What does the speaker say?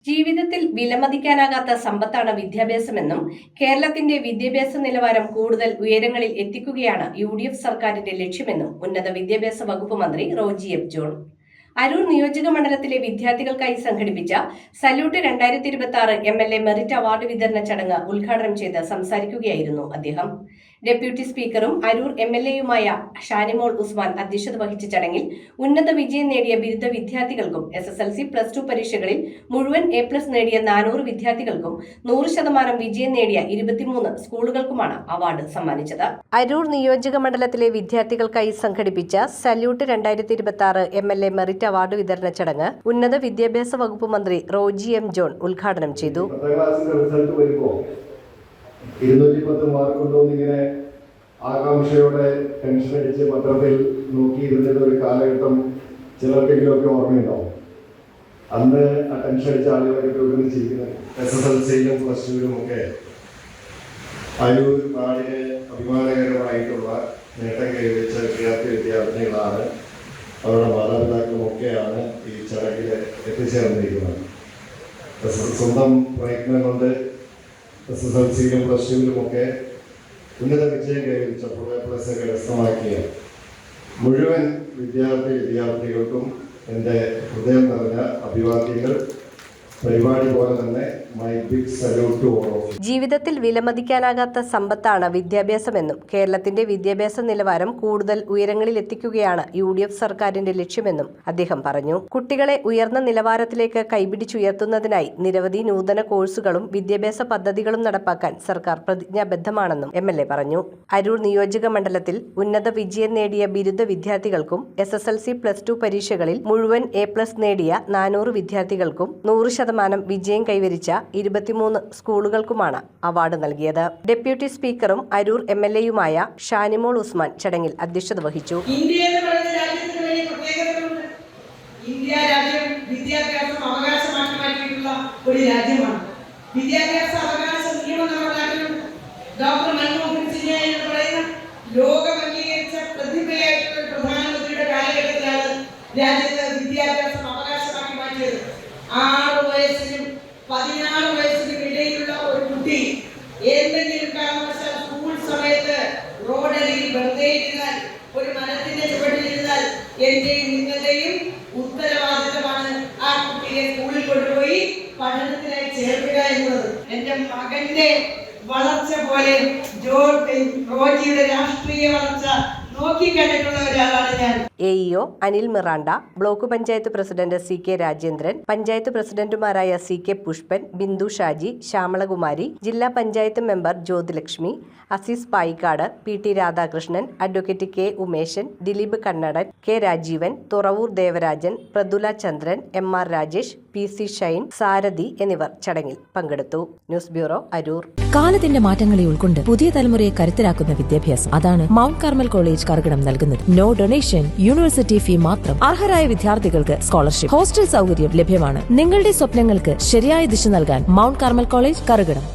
ജീവിതത്തിൽ വിലമതിക്കാനാകാത്ത സമ്പത്താണ് വിദ്യാഭ്യാസമെന്നും കേരളത്തിന്റെ വിദ്യാഭ്യാസ നിലവാരം കൂടുതൽ ഉയരങ്ങളിൽ എത്തിക്കുകയാണ് UDF സർക്കാരിന്റെ ലക്ഷ്യമെന്നും ഉന്നത വിദ്യാഭ്യാസ വകുപ്പ് മന്ത്രി റോജി എഫ് ജോൺ അരൂർ നിയോജക മണ്ഡലത്തിലെ വിദ്യാർത്ഥികൾക്കായി സംഘടിപ്പിച്ച സല്യൂട്ട് 2026 MLA മെറിറ്റ് അവാർഡ് വിതരണ ചടങ്ങ് ഉദ്ഘാടനം ചെയ്ത് സംസാരിക്കുകയായിരുന്നു അദ്ദേഹം. ഡെപ്യൂട്ടി സ്പീക്കറും അരൂർ MLAയുമായ ഷാനിമോൾ ഉസ്മാൻ അധ്യക്ഷത വഹിച്ച ചടങ്ങിൽ ഉന്നത വിജയം നേടിയ ബിരുദ വിദ്യാർത്ഥികൾക്കും SSLC +2 പരീക്ഷകളിൽ മുഴുവൻ A+ നേടിയ 400 വിദ്യാർത്ഥികൾക്കും 100% വിജയം നേടിയ 23 സ്കൂളുകൾക്കുമാണ് അവാർഡ് സമ്മാനിച്ചത്. അരൂർ നിയോജക മണ്ഡലത്തിലെ വിദ്യാർത്ഥികൾക്കായി സംഘടിപ്പിച്ച സല്യൂട്ട് 2026 MLA മെറിറ്റ് അവാർഡ് വിതരണ ചടങ്ങ് ഉന്നത വിദ്യാഭ്യാസ വകുപ്പ് മന്ത്രി റോജി എം ജോൺ ഉദ്ഘാടനം ചെയ്തു. 210 മാർക്കുണ്ടോന്നിങ്ങനെ ആകാംക്ഷയോടെ ടെൻഷൻ അടിച്ച് പത്രത്തിൽ നോക്കിയിരുന്നിട്ട് ഒരു കാലഘട്ടം ചിലർക്കെങ്കിലുമൊക്കെ ഓർമ്മയുണ്ടാവും. അന്ന് ആ ടെൻഷൻ അടിച്ച ആളുകളൊക്കെ ഒരുമിച്ചിരിക്കുന്നത് SSLCയിലും +2ലും ഒക്കെ അരൂർ നാടിന് അഭിമാനകരമായിട്ടുള്ള നേട്ടം കൈവരിച്ച വിദ്യാർത്ഥികളാണ്, അവരുടെ മാതാപിതാക്കളും ഒക്കെയാണ് ഈ ചടങ്ങിൽ എത്തിച്ചേർന്നിരിക്കുന്നത്. സ്വന്തം പ്രയത്നം കൊണ്ട് SSLCയിലും +2ലും ഒക്കെ ഉന്നത വിജയം കൈവരിച്ചപ്പോൾ A+ കരസ്ഥമാക്കിയ മുഴുവൻ വിദ്യാർത്ഥികൾക്കും എൻ്റെ ഹൃദയം നിറഞ്ഞ അഭിവാദ്യങ്ങൾ. പരിപാടി പോലെ തന്നെ my big salute to all of you. ജീവിതത്തിൽ വിലമതിക്കാനാകാത്ത സമ്പത്താണ് വിദ്യാഭ്യാസമെന്നും കേരളത്തിന്റെ വിദ്യാഭ്യാസ നിലവാരം കൂടുതൽ ഉയരങ്ങളിൽ എത്തിക്കുകയാണ് UDF സർക്കാരിന്റെ ലക്ഷ്യമെന്നും അദ്ദേഹം പറഞ്ഞു. കുട്ടികളെ ഉയർന്ന നിലവാരത്തിലേക്ക് കൈപിടിച്ചുയർത്തുന്നതിനായി നിരവധി നൂതന കോഴ്സുകളും വിദ്യാഭ്യാസ പദ്ധതികളും നടപ്പാക്കാൻ സർക്കാർ പ്രതിജ്ഞാബദ്ധമാണെന്നും MLA പറഞ്ഞു. അരൂർ നിയോജക മണ്ഡലത്തിൽ ഉന്നത വിജയം നേടിയ ബിരുദ വിദ്യാർത്ഥികൾക്കും SSLC +2 പരീക്ഷകളിൽ മുഴുവൻ A+ നേടിയ 400 വിദ്യാർത്ഥികൾക്കും 100% വിജയം കൈവരിച്ച 23 സ്കൂളുകൾക്കുമാണ് അവാർഡ് നൽകിയത്. ഡെപ്യൂട്ടി സ്പീക്കറും അരൂർ MLAയുമായ ഷാനിമോൾ ഉസ്മാൻ ചടങ്ങിൽ അധ്യക്ഷത വഹിച്ചു. ഇന്ത്യ രാജ്യം വിദ്യാഭ്യാസം അവകാശമാക്കി മാറ്റിയിട്ടുള്ള ഒരു രാജ്യമാണ്. വിദ്യാഭ്യാസ അവകാശ നിയമം നമ്മുടെ നാട്ടിലുണ്ട്. ഡോക്ടർ മൻമോഹൻ സിംഗ് എന്ന് പറയുന്ന ലോകം അംഗീകരിച്ച പ്രതിഭയായിട്ടുള്ള പ്രധാനമന്ത്രിയുടെ കാലഘട്ടത്തിലാണ് രാജ്യത്ത് വിദ്യാഭ്യാസം അവകാശമാക്കി മാറ്റിയത്. 6 വയസ്സിനും 16 വയസ്സിനും ഇടയിലുള്ള ഒരു കുട്ടി എന്തെങ്കിലും കാരണവശാൽ സ്കൂൾ സമയത്ത് റോഡരികിൽ വെറുതെ ഇരുന്നാൽ, ഒരു മരത്തിന്റെ ചുവട്ടിലിരുന്നാൽ എന്റെയും നിങ്ങളുടെയും ഉത്തരവാദിത്തമാണ് ആ കുട്ടിയെ സ്കൂളിൽ കൊണ്ടുപോയി പഠനത്തിനായി ചേർക്കുക എന്നുള്ളത്. എന്റെ മകന്റെ വളർച്ച പോലെ റോജിയുടെ രാഷ്ട്രീയ വളർച്ച നോക്കിക്കണ്ടിട്ടുള്ള ഒരാളാണ് ഞാൻ. AEO Anil Miranda, block panchayat president CK Rajendran, panchayat പ്രസിഡന്റുമാരായ CK പുഷ്പൻ, ബിന്ദു ഷാജി, ശ്യാമളകുമാരി, ജില്ലാ panchayat member Jyothilakshmi, Azeez Payikkad, PT Radhakrishnan, advocate K Umeshan, Dileep Kannadan, K Rajeevan, Thuravoor Devarajan, Prathula Chandran, MR Rajesh, PC Shine, Sarathi എന്നിവർ ചടങ്ങിൽ പങ്കെടുത്തു. News bureau, Aroor. കാലത്തിന്റെ മാറ്റങ്ങളെ ഉൾക്കൊണ്ട് പുതിയ തലമുറയെ കരുത്തരാക്കുന്ന വിദ്യാഭ്യാസം, അതാണ് മൗണ്ട് കാർമൽ കോളേജ് കർഗടം നൽകുന്നത്. നോ ഡൊണേഷൻ, യൂണിവേഴ്സിറ്റി ഫീ മാത്രം. അർഹരായ വിദ്യാർത്ഥികൾക്ക് സ്കോളർഷിപ്പ്, ഹോസ്റ്റൽ സൗകര്യം ലഭ്യമാണ്. നിങ്ങളുടെ സ്വപ്നങ്ങൾക്ക് ശരിയായ ദിശ നൽകാൻ മൗണ്ട് കാർമൽ കോളേജ് കർഗടം.